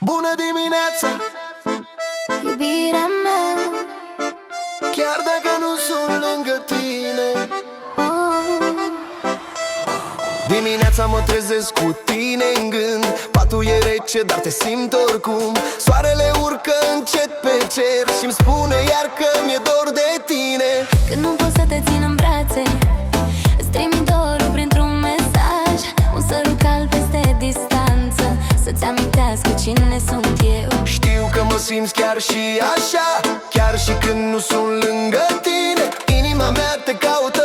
Bună dimineața, iubirea mea. chiar dacă nu sunt lângă tine. Dimineața mă trezesc cu tine în gând. Patul e rece, dar te simt oricum. Soarele urcă încet pe cer și-mi spune iar că mi-e dor de tine. Când nu pot să te țin în brațe, îți trimit dorul printr-un mesaj. Un sărut cald peste distanță, să-ți amintească cine sunt eu. Știu că mă simți chiar și așa, chiar și când nu sunt lângă tine. Inima mea te caută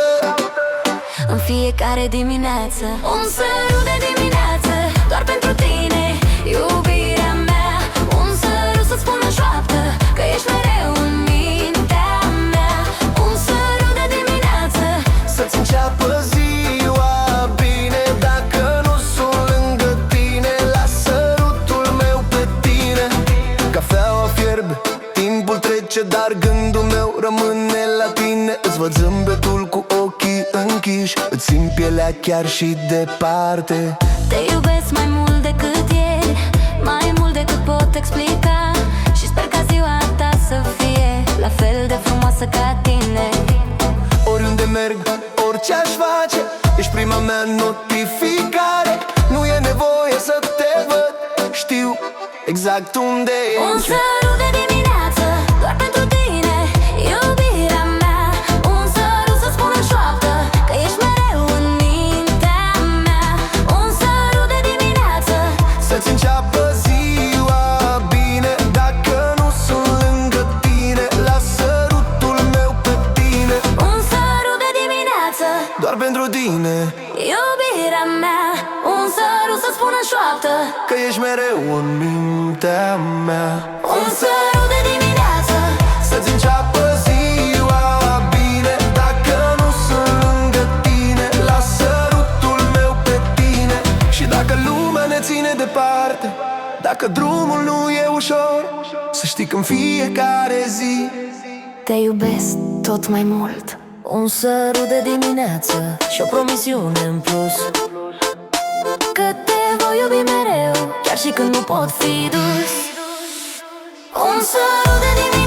În fiecare dimineață, un sărut de dimineață, doar pentru tine, iubirea mea. Un sărut să-ți spun în șoaptă că ești mereu în mintea mea. Un sărut de dimineață, să-ți înceapă ziua bine. Dacă nu sunt lângă tine, las sărutul meu pe tine. Cafeaua fierbe, timpul trece, dar gândul meu rămâne la tine. Îți văd zâmbetul cu ochii închiși, îți simt pielea chiar și departe. te iubesc mai mult decât ieri, mai mult decât pot explica. Și sper ca ziua ta să fie la fel de frumoasă ca tine. Oriunde merg, orice aș face, ești prima mea notificare. Nu e nevoie să te văd, știu exact unde Un ești. sărut de dimineață, doar pentru tine, iubirea mea. Un sărut să spun în șoaptă că ești mereu în mintea mea. Un sărut de dimineață, Să-ți înceapă ziua bine. Dacă nu sunt lângă tine, las sărutul meu pe tine. un sărut de dimineață, Doar pentru tine, iubirea mea. Un sărut să spun în șoaptă că ești mereu în mintea mea. un sărut de dimineață, Să-ți înceapă ziua bine. Dacă nu sunt lângă tine, las sărutul meu pe tine. Și dacă lumea ne ține departe, dacă drumul nu e ușor, să știi că în fiecare zi te iubesc tot mai mult. Un sărut de dimineață și o promisiune în plus, Că te voi iubi mereu, chiar și când nu pot fi dus. un sărut de dimineață.